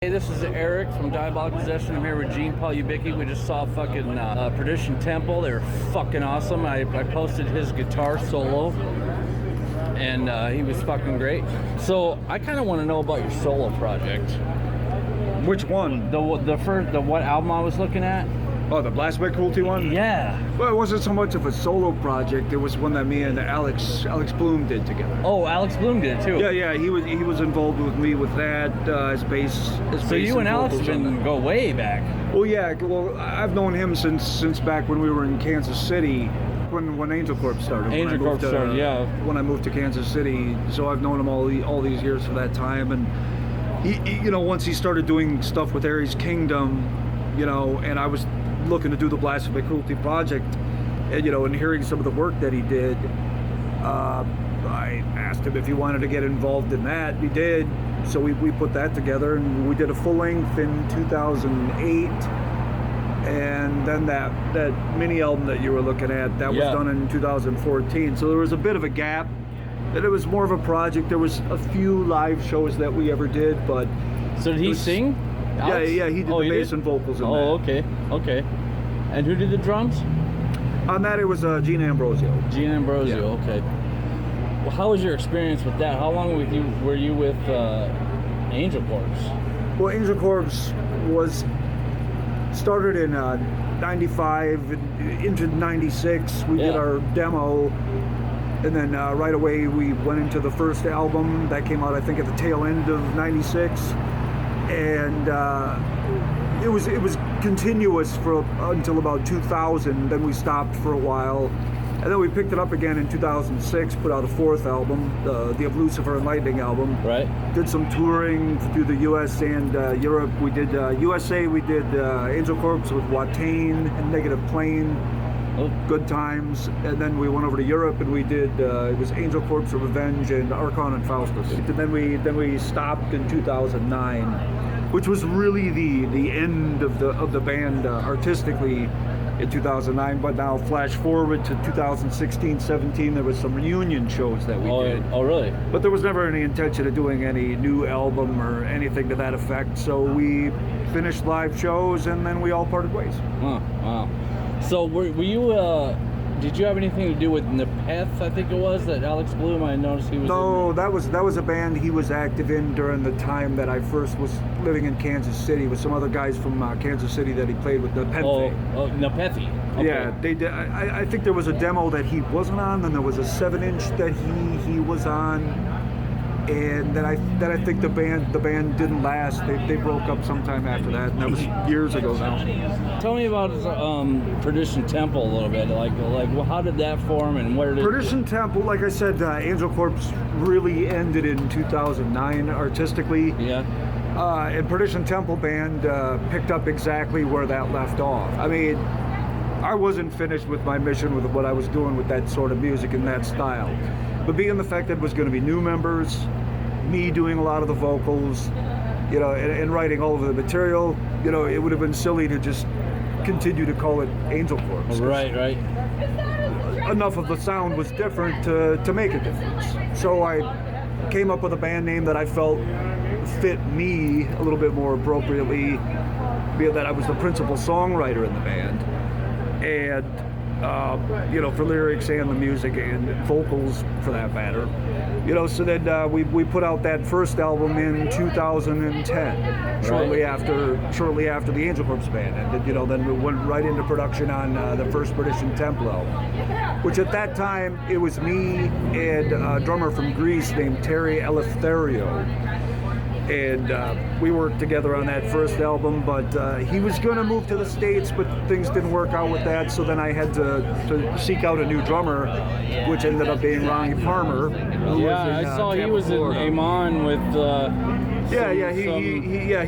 Hey, this is Eric from Diabolic Possession. I'm here with Gene Palubicki. We just saw fucking Perdition Temple. They were fucking awesome. I posted his guitar solo, and he was fucking great. So I kind of want to know about your solo project. Which one? The what album I was looking at? Oh, the Blasphemic Cruelty one? Yeah. Well, it wasn't so much of a solo project. It was one that me and Alex Blume did together. Oh, Alex Blume did it too. Yeah. He was involved with me with that as bass. So you and Alex go way back. Well, yeah. Well, I've known him since back when we were in Kansas City, when Angelcorpse started. Angelcorpse started, yeah. When I moved to Kansas City, so I've known him all these years for that time, and he, once he started doing stuff with Aries Kingdom, and I was looking to do the Blasphemic Cruelty project, and hearing some of the work that he did, I asked him if he wanted to get involved in that. He did, so we put that together, and we did a full length in 2008, and then that mini album that you were looking at, that was done in 2014. So there was a bit of a gap, and it was more of a project. There was a few live shows that we ever did, but so did he sing? Alex? Yeah, he did the bass and vocals in that. Oh, okay. And who did the drums? On that, it was Gene Ambrosio. Gene Ambrosio, yeah. Okay. Well, how was your experience with that? How long were you with Angelcorpse? Well, Angelcorpse was started in 95 into 96. We did our demo, and then right away we went into the first album that came out, I think, at the tail end of 96. And it was continuous for until about 2000. Then we stopped for a while, and then we picked it up again in 2006. Put out a fourth album, the Of Lucifer and Lightning album. Right. Did some touring through the U.S. and Europe. We did USA. We did Angelcorpse with Watain and Negative Plane. Good times. And then we went over to Europe and we did it was Angelcorpse of Revenge and Archon and Faustus. And then we stopped in 2009, which was really the end of the band artistically in 2009. But now flash forward to 2016-17, there was some reunion shows that we did. Oh, really? But there was never any intention of doing any new album or anything to that effect. So we finished live shows and then we all parted ways. Huh, wow. So were you, did you have anything to do with Nepeth, I think it was, that Alex Blume, I noticed he was No, that was a band he was active in during the time that I first was living in Kansas City with some other guys from Kansas City that he played with, Nepeth. Oh, Nepethi. Okay. Yeah, they did. I think there was a demo that he wasn't on, then there was a 7-inch that he was on, and then I think the band didn't last. They broke up sometime after that, and that was years ago now. Tell me about Perdition Temple a little bit. Like, well, how did that form, and where did Perdition Temple? Like I said, Angelcorpse really ended in 2009 artistically. Yeah. And Perdition Temple band picked up exactly where that left off. I mean, I wasn't finished with my mission with what I was doing with that sort of music and that style. But being the fact that it was going to be new members, me doing a lot of the vocals, and writing all of the material, it would have been silly to just continue to call it Angelcorpse. Right. Enough of the sound was different to make a difference. So I came up with a band name that I felt fit me a little bit more appropriately, being that I was the principal songwriter in the band. And for lyrics and the music and vocals for that matter. So then we put out that first album in 2010, shortly after the Angelcorpse band ended. Then we went right into production on the first Perdition Temple album, which at that time it was me and a drummer from Greece named Terry Eleftherio. And we worked together on that first album, but he was going to move to the States, but things didn't work out with that, so then I had to seek out a new drummer, which ended up being Ronnie Parmer. I saw he was Florida. In Amon with...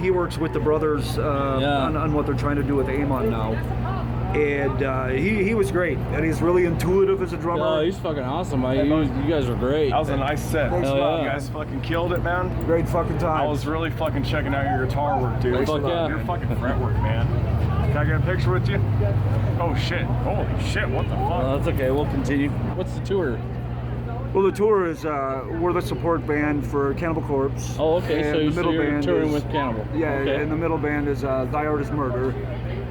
he works with the brothers on what they're trying to do with Amon now. And he was great, and he's really intuitive as a drummer. Oh, he's fucking awesome. You guys were great. That was a nice set. Thanks, You guys fucking killed it, man. Great fucking time. I was really fucking checking out your guitar work, dude. Fuck yeah. Your fucking fretwork, man. Can I get a picture with you? Oh shit. Holy shit, what the fuck? That's okay, we'll continue. What's the tour? Well, the tour is we're the support band for Cannibal Corpse. Oh, okay. And So, the middle you're band touring is, with Cannibal. Yeah, Okay. and the middle band is Thy Art Is Murder.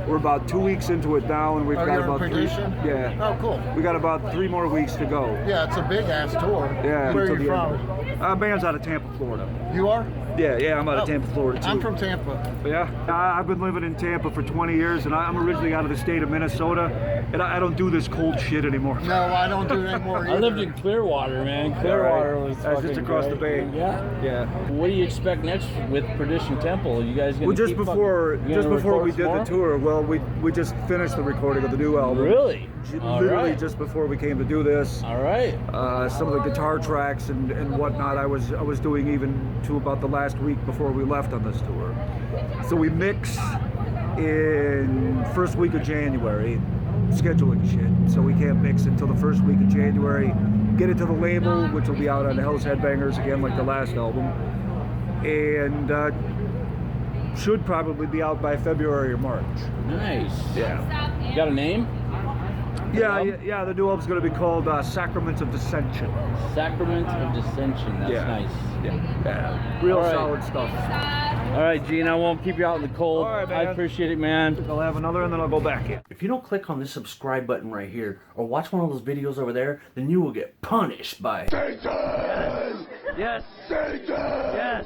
We're about 2 weeks into it now, and we've got you're in about Perdition? Yeah. Oh, cool. We got about 3 more weeks to go. Yeah, it's a big ass tour. Yeah. Where are until you the from? end. Band's out of Tampa, Florida. You are? Yeah, I'm out of Oh, Tampa, Florida too. I'm from Tampa. Yeah, I've been living in Tampa for 20 years, and I'm originally out of the state of Minnesota, and I don't do this cold shit anymore. No, I don't do it anymore either. I lived in Clearwater, man. Clearwater was That's just fucking across great. the bay. Yeah. Yeah. What do you expect next with Perdition Temple? You guys gonna Well, just keep before you gonna we record did the more? tour, well, we just finished the recording of the new album. Really? All Literally right. just before we came to do this. All right. Some of the guitar tracks and whatnot I was doing even to about the last week before we left on this tour. So we mix in first week of January, scheduling shit. So we can't mix until the first week of January. Get it to the label, which will be out on Hell's Headbangers again, like the last album, and should probably be out by February or March. Nice. Yeah. You got a name? Yeah. The new album's going to be called Sacraments of Dissension. Sacrament of Dissension. That's Yeah. nice. Yeah. Real All right. solid stuff. All right, Gene. I won't keep you out in the cold. All right, I man. appreciate it, man. I'll have another and then I'll go back in. If you don't click on this subscribe button right here or watch one of those videos over there, then you will get punished by Yes. Satan. Yes.